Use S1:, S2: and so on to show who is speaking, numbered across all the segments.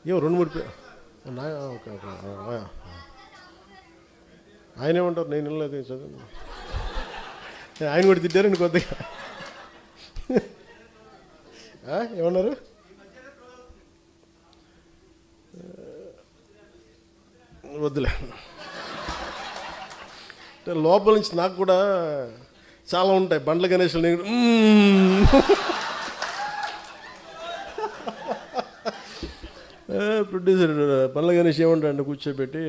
S1: ఏమో 2-3 okay okay. ఆయన ఏమంటారు? నేను వెళ్ళలేదు చదువు. ఆయన కూడా తిట్టారండి కొద్దిగా. ఏమన్నారు? వద్దులే. లోపల నుంచి నాకు కూడా చాలా ఉంటాయి. బండ్ల గణేష్లు నేను ప్రొడ్యూసర్ బండ్ల గణేష్ ఏమంటాడు కూర్చోబెట్టి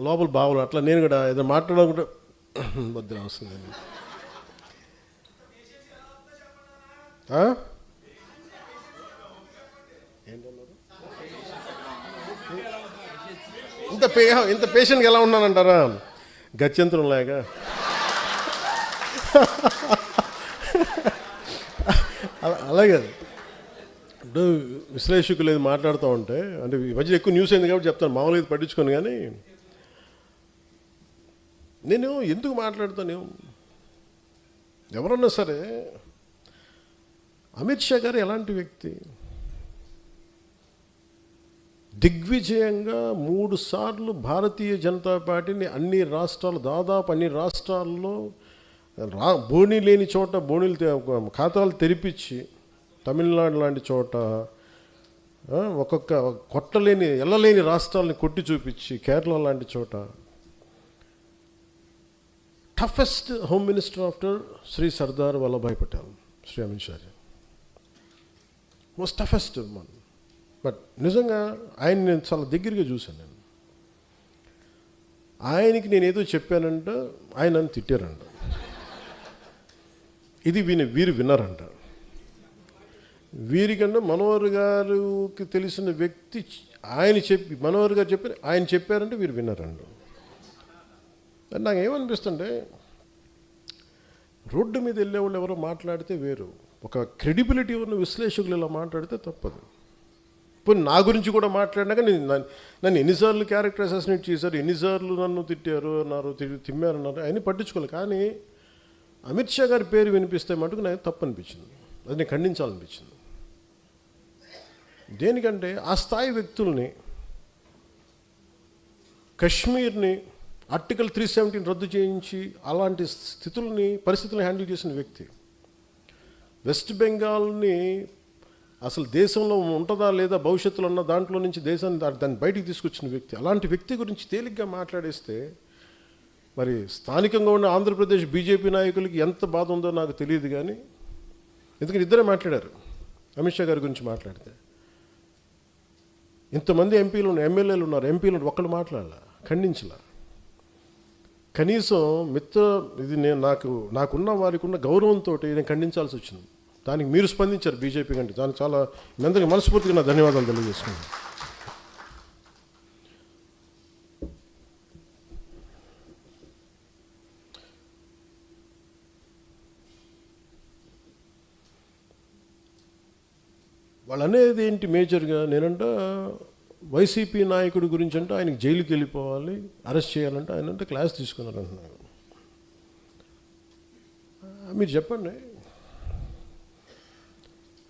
S1: లోపల బావులు అట్లా నేను కూడా ఏదో మాట్లాడాలనుకుంటే వద్దులే వస్తుంది. ఏంటన్నారు? ఇంత పేషెంట్గా ఎలా ఉన్నానంటారా? గత్యంతరం లేక. అలాగే ఇప్పుడు విశ్లేషకులు ఏది మాట్లాడుతూ ఉంటే, అంటే ఈ మధ్య ఎక్కువ న్యూస్ అయింది కాబట్టి చెప్తాను, మామూలుగా ఇది పట్టించుకోను. కానీ నేను ఎందుకు మాట్లాడుతాను, ఎవరన్నా సరే అమిత్ షా గారు ఎలాంటి వ్యక్తి? దిగ్విజయంగా 3 సార్లు భారతీయ జనతా పార్టీని అన్ని రాష్ట్రాలు, దాదాపు అన్ని రాష్ట్రాల్లో బోణీ లేని చోట బోణీలు ఖాతాలు తెరిపించి, తమిళనాడు లాంటి చోట ఒక్కొక్క వెళ్ళలేని రాష్ట్రాలని కొట్టి చూపించి, కేరళ లాంటి చోట toughest home minister after Shri Sardar Vallabhbhai Patel, Shri Amit Shah was toughest one. But నిజంగా ఆయన నేను చాలా దగ్గరగా చూశాను. నేను ఆయనకి నేను ఏదో చెప్పానంట, ఆయన నన్ను తిట్టారంట. ఇది వీరు విన్నారంట. వీరికన్నా మనోహర్ గారికి తెలిసిన వ్యక్తి మనోహర్ గారు చెప్పారు, ఆయన చెప్పారంటే వీరు విన్నారంట. నాకు ఏమనిపిస్తుంటే, రోడ్డు మీద వెళ్ళేవాళ్ళు ఎవరో మాట్లాడితే వేరు, ఒక క్రెడిబిలిటీ ఉన్న విశ్లేషకులు ఇలా మాట్లాడితే తప్పదు. ఇప్పుడు నా గురించి కూడా మాట్లాడినాక నన్ను ఎన్నిసార్లు క్యారెక్టర్ అసాసినేట్ చేశారు, ఎన్నిసార్లు నన్ను తిట్టారు అన్నారు, తిమ్మారన్నారు, అవన్నీ పట్టించుకోవాలి. కానీ అమిత్ షా గారి పేరు వినిపిస్తే మటుకు నాకు తప్పు అనిపించింది, అది నేను ఖండించాలనిపించింది. దేనికంటే ఆ స్థాయి వ్యక్తుల్ని, కశ్మీర్ని ఆర్టికల్ 370 రద్దు చేయించి అలాంటి పరిస్థితుల్ని హ్యాండిల్ చేసిన వ్యక్తి, వెస్ట్ బెంగాల్ని అసలు దేశంలో ఉంటుందా లేదా భవిష్యత్తులో ఉన్న దాంట్లో నుంచి దేశాన్ని దాన్ని బయటికి తీసుకొచ్చిన వ్యక్తి, అలాంటి వ్యక్తి గురించి తేలిగ్గా మాట్లాడేస్తే మరి స్థానికంగా ఉన్న ఆంధ్రప్రదేశ్ బీజేపీ నాయకులకి ఎంత బాధ ఉందో నాకు తెలియదు. కానీ ఎందుకంటే ఇద్దరే మాట్లాడారు అమిత్ షా గారి గురించి మాట్లాడితే. ఇంతమంది ఎమ్మెల్యేలు ఉన్నారు, ఎంపీలు ఒక్కళ్ళు మాట్లాడాల, ఖండించలా. కనీసం ఇది నాకున్న వారికి ఉన్న గౌరవంతో నేను ఖండించాల్సి వచ్చింది. దానికి మీరు స్పందించారు బీజేపీ కంటే, దానికి చాలా మీ అందరికీ మనస్ఫూర్తిగా నా ధన్యవాదాలు తెలియజేసుకున్నాను. వాళ్ళు అనేది ఏంటి మేజర్గా, నేనంట వైసీపీ నాయకుడి గురించి అంటే ఆయనకి జైలుకి వెళ్ళిపోవాలి, అరెస్ట్ చేయాలంటే ఆయన అంటే క్లాస్ తీసుకున్నారు అంటున్నారు. మీరు చెప్పండి,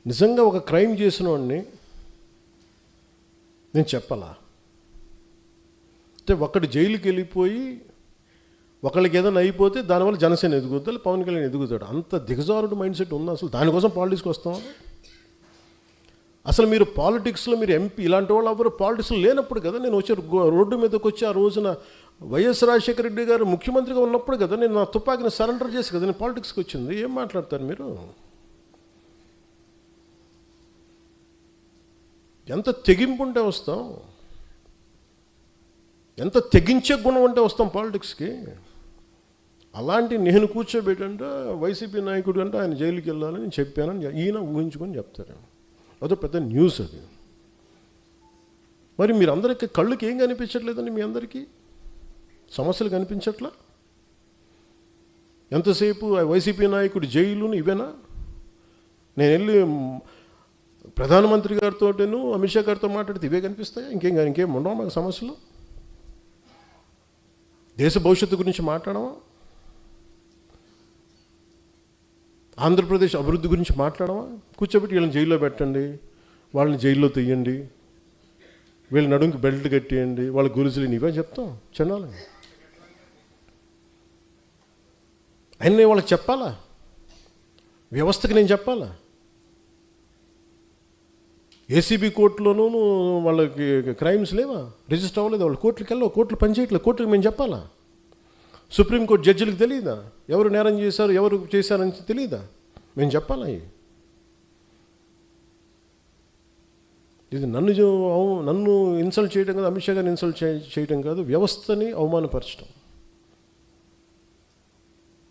S1: నిజంగా ఒక క్రైమ్ చేసిన వాడిని నేను చెప్పాలా? అంటే ఒకటి జైలుకి వెళ్ళిపోయి ఒకళ్ళకి ఏదైనా అయిపోతే దానివల్ల జనసేన ఎదుగుతాడు, పవన్ కళ్యాణ్ ఎదుగుతాడు. అంత దిగజారుడు మైండ్ సెట్ ఉందా అసలు? దానికోసం పాలిటిక్స్కి వస్తాం? అసలు మీరు పాలిటిక్స్లో మీరు ఎంపీ ఇలాంటి వాళ్ళు ఎవరు పాలిటిక్స్లో లేనప్పుడు కదా నేను వచ్చి రోడ్డు మీదకి వచ్చి ఆ రోజున వైఎస్ రాజశేఖర రెడ్డి గారు ముఖ్యమంత్రిగా ఉన్నప్పుడు కదా నేను నా తుపాకీని సరెండర్ చేసి కదా నేను పాలిటిక్స్కి వచ్చింది. ఏం మాట్లాడతారు మీరు? ఎంత తెగింపు ఉంటే వస్తాం, ఎంత తెగించే గుణం ఉంటే వస్తాం పాలిటిక్స్కి. అలాంటి నేను కూర్చోబెట్టంటే వైసీపీ నాయకుడు అంటే ఆయన జైలుకి వెళ్ళాలని చెప్పానని ఈయన ఊహించుకొని చెప్తారు. అదో పెద్ద న్యూస్ అది. మరి మీరు అందరికీ కళ్ళుకి ఏం కనిపించట్లేదండి? మీ అందరికీ సమస్యలు కనిపించట్లా? ఎంతసేపు వైసీపీ నాయకుడు జైలును ఇవేనా? నేను వెళ్ళి ప్రధానమంత్రి గారితోటేను అమిత్ షా గారితో మాట్లాడితే ఇవే కనిపిస్తాయా? ఇంకేం ఉండవు మాకు సమస్యలు? దేశ భవిష్యత్తు గురించి మాట్లాడమా? ఆంధ్రప్రదేశ్ అభివృద్ధి గురించి మాట్లాడమా? కూర్చోబెట్టి వీళ్ళని జైల్లో పెట్టండి, వాళ్ళని జైల్లో తీయండి, వీళ్ళ నడుంకి బెల్ట్ కట్టేయండి, వాళ్ళ గొలుసులు ఇవే చెప్తాం చెన్నాలి. అయినా వాళ్ళకి చెప్పాలా? వ్యవస్థకి నేను చెప్పాలా? ఏసీబీ కోర్టులోనూ వాళ్ళకి క్రైమ్స్ లేవా? రిజిస్టర్ అవ్వలేదు, వాళ్ళు కోర్టులకు వెళ్ళవు, కోర్టులు పనిచేయట్లేదు, కోర్టులకు మేము చెప్పాలా? సుప్రీంకోర్టు జడ్జిలకు తెలియదా ఎవరు నేరం చేశారు, ఎవరు చేశారని తెలియదా? మేము చెప్పాలా? ఇది నన్ను ఇన్సల్ట్ చేయడం కాదు, అమిత్ షా గారిని ఇన్సల్ట్ చేయడం కాదు, వ్యవస్థని అవమానపరచడం.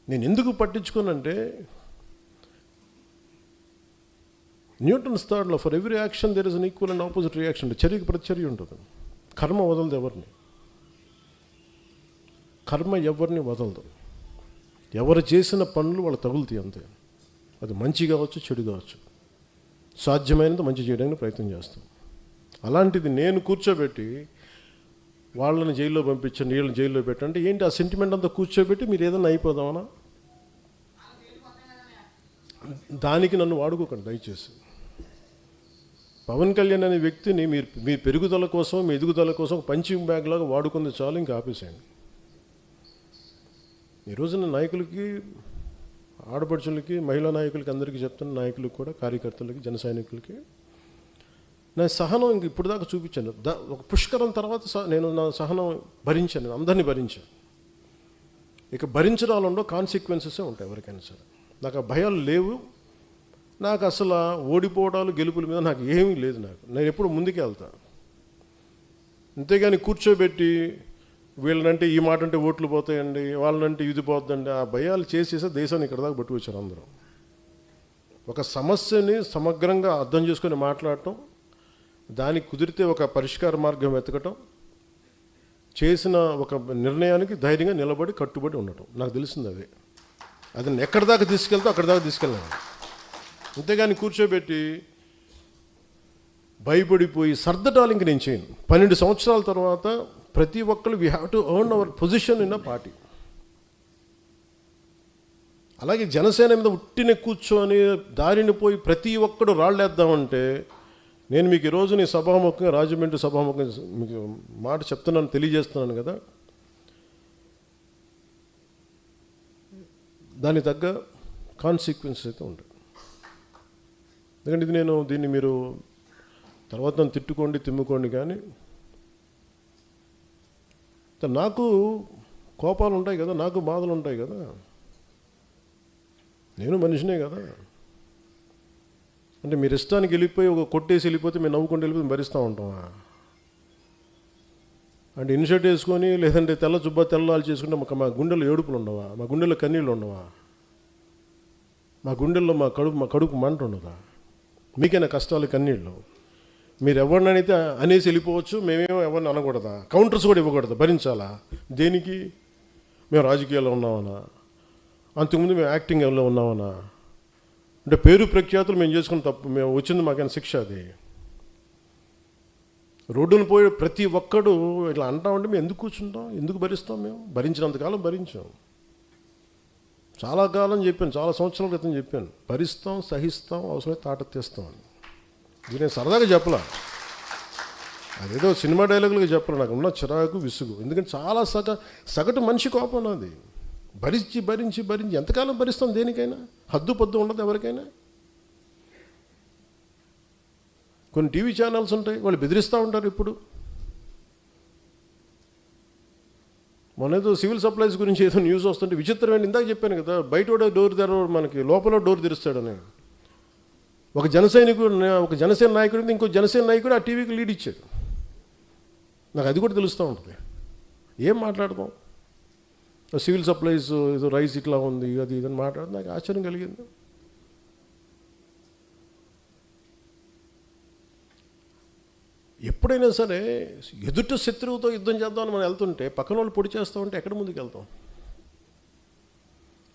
S1: నేను ఎందుకు పట్టించుకోనంటే, Newton's third law, for every action there is an equal and opposite reaction. చర్యకి ప్రతిచర్య ఉంటుంది. కర్మ వదలదు ఎవరిని, కర్మ ఎవరిని వదలదు. ఎవరు చేసిన పనులు వాళ్ళు తగులుతాయి అంతే. అది మంచి కావచ్చు, చెడు కావచ్చు. సాధ్యమైనంత మంచి చేయడానికి ప్రయత్నం చేస్తాం. అలాంటిది నేను కూర్చోబెట్టి వాళ్ళని జైల్లో పంపించండి, వీళ్ళని జైల్లో పెట్టండి, ఏంటి ఆ సెంటిమెంట్ అంతా కూర్చోబెట్టి మీరు ఏదైనా అయిపోదామనా? దానికి నన్ను వాడుకోకండి దయచేసి. పవన్ కళ్యాణ్ అనే వ్యక్తిని మీ పెరుగుదల కోసం, మీ ఎదుగుదల కోసం పంచింగ్ బ్యాగ్ లాగా వాడుకుంది చాలు, ఇంకా ఆపేసేయండి. ఈ రోజున నాయకులకి, ఆడపడుచులకి, మహిళా నాయకులకి, అందరికీ చెప్తున్న నాయకులకు కూడా, కార్యకర్తలకి, జన సైనికులకి నేను సహనం ఇంక ఇప్పుడు దాకా చూపించాను. ఒక పుష్కరం తర్వాత నేను నా సహనం భరించాను, నేను అందరినీ భరించాను. ఇక భరించడాలలో కాన్సిక్వెన్సెసే ఉంటాయి ఎవరికైనా సరే. నాకు ఆ భయాలు లేవు. నాకు అసలు ఓడిపోవడాలు, గెలుపుల మీద నాకు ఏమీ లేదు. నేను ఎప్పుడు ముందుకే వెళ్తాను. అంతేగాని కూర్చోబెట్టి వీళ్ళనంటే ఈ మాట అంటే ఓట్లు పోతాయండి, వాళ్ళనంటే ఇది పోతుందండి, ఆ భయాలు చేసేసే దేశాన్ని ఇక్కడ దాకా పట్టుకొచ్చారు అందరూ. ఒక సమస్యని సమగ్రంగా అర్థం చేసుకొని మాట్లాడటం, దానికి కుదిరితే ఒక పరిష్కార మార్గం వెతకటం, చేసిన ఒక నిర్ణయానికి ధైర్యంగా నిలబడి కట్టుబడి ఉండటం, నాకు తెలిసింది అదే. అది ఎక్కడి దాకా తీసుకెళ్తా అక్కడి దాకా తీసుకెళ్ళాను. అంతేగాని కూర్చోబెట్టి భయపడిపోయి సర్దటాలు ఇంక నేను చేయను. 12 సంవత్సరాల తర్వాత ప్రతి ఒక్కరు we have to earn our position in a party. అలాగే జనసేన మీద ఉట్టిన కూర్చొని దారిని పోయి ప్రతి ఒక్కడు రాళ్ళేద్దామంటే, నేను మీకు ఈరోజు నీ సభాముఖంగా, రాజమండ్రి సభాముఖంగా మీకు మాట చెప్తున్నాను, తెలియజేస్తున్నాను కదా, దానికి తగ్గ కాన్సిక్వెన్సెస్ అయితే ఉంటాయి. ఎందుకంటే ఇది దీన్ని మీరు తర్వాత నన్ను తిట్టుకోండి, తిమ్ముకోండి, కానీ నాకు కోపాలు ఉంటాయి కదా, నాకు బాధలు ఉంటాయి కదా, నేను మనిషినే కదా. అంటే మీరు ఇష్టానికి వెళ్ళిపోయి ఒక కొట్టేసి వెళ్ళిపోతే మేము నవ్వుకుంటూ వెళ్ళిపోతే భరిస్తూ ఉంటామా? అంటే ఇన్షర్ట్ వేసుకొని, లేదంటే తెల్ల జుబ్బా తెల్లాలు చేసుకుంటే మా గుండెల్లో ఏడుపులు ఉండవా? మా గుండెల్లో కన్నీళ్ళు ఉండవా? మా గుండెల్లో మా కడుపు మంట ఉండదా? మీకైనా కష్టాలు, కన్నీళ్ళు? మీరు ఎవరిని అనేసి వెళ్ళిపోవచ్చు, మేమేమో ఎవరిని అనకూడదా? కౌంటర్స్ కూడా ఇవ్వకూడదు, భరించాలా? దేనికి? మేము రాజకీయాల్లో ఉన్నామన్నా, అంతకుముందు మేము యాక్టింగ్లో ఉన్నామన్నా, అంటే పేరు ప్రఖ్యాతులు మేము చేసుకున్న తప్పు, మేము వచ్చింది మాకైనా శిక్ష అది. రోడ్డును పోయి ప్రతి ఒక్కడు ఇట్లా అంటామంటే మేము ఎందుకు కూర్చుంటాం, ఎందుకు భరిస్తాం? మేము భరించినంతకాలం భరించాం. చాలా కాలం చెప్పాను, చాలా సంవత్సరాల క్రితం చెప్పాను, భరిస్తాం, సహిస్తాం, అవసరమైతే తాట తీస్తాం అని. ఇది నేను సరదాగా చెప్పలా, అదేదో సినిమా డైలాగులుగా చెప్పలే. నాకు ఉన్న చిరాకు, విసుగు. ఎందుకంటే చాలా సగటు మనిషి కోపం నాది. భరించి భరించి భరించి ఎంతకాలం భరిస్తాం? దేనికైనా హద్దు పొద్దు ఉండదు ఎవరికైనా. కొన్ని టీవీ ఛానల్స్ ఉంటాయి, వాళ్ళు బెదిరిస్తూ ఉంటారు. ఇప్పుడు మొన్నేదో సివిల్ సప్లైస్ గురించి ఏదో న్యూస్ వస్తుంటే విచిత్రమైన, ఇందాక చెప్పాను కదా, బయట డోర్ తెరవడు, మనకి లోపల డోర్ తెరుస్తాడని. ఒక జనసేన నాయకుడు ఇంకో జనసేన నాయకుడు ఆ టీవీకి లీడ్ ఇచ్చాడు. నాకు అది కూడా తెలుస్తూ ఉంటుంది. ఏం మాట్లాడదాం? సివిల్ సప్లైస్ ఏదో రైస్ ఇట్లా ఉంది, అది ఇదని మాట్లాడితే నాకు ఆశ్చర్యం కలిగింది. ఎప్పుడైనా సరే ఎదుట శత్రువుతో యుద్ధం చేద్దామని మనం వెళ్తుంటే పక్కన వాళ్ళు పొడి చేస్తూ ఉంటే ఎక్కడ ముందుకు వెళ్తాం?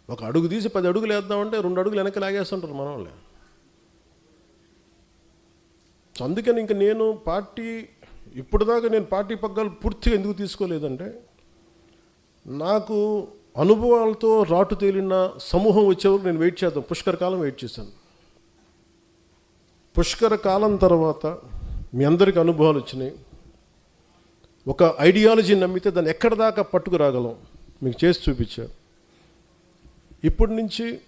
S1: ఒక అడుగు తీసి 10 అడుగులు వేద్దామంటే 2 అడుగులు వెనక్కి లాగేస్తుంటారు మన వాళ్ళే. అందుకని ఇంక నేను ఇప్పటిదాకా నేను పార్టీ పగ్గాలు పూర్తిగా ఎందుకు తీసుకోలేదంటే, నాకు అనుభవాలతో రాటు తేలిన సమూహం వచ్చేవరకు నేను వెయిట్ చేద్దాం. పుష్కర కాలం వెయిట్ చేశాను. పుష్కర కాలం తర్వాత మీ అందరికీ అనుభవాలు వచ్చినాయి, ఒక ఐడియాలజీ నమ్మితే దాన్ని ఎక్కడి దాకా పట్టుకురాగలం మీకు చేసి చూపించారు. ఇప్పటి నుంచి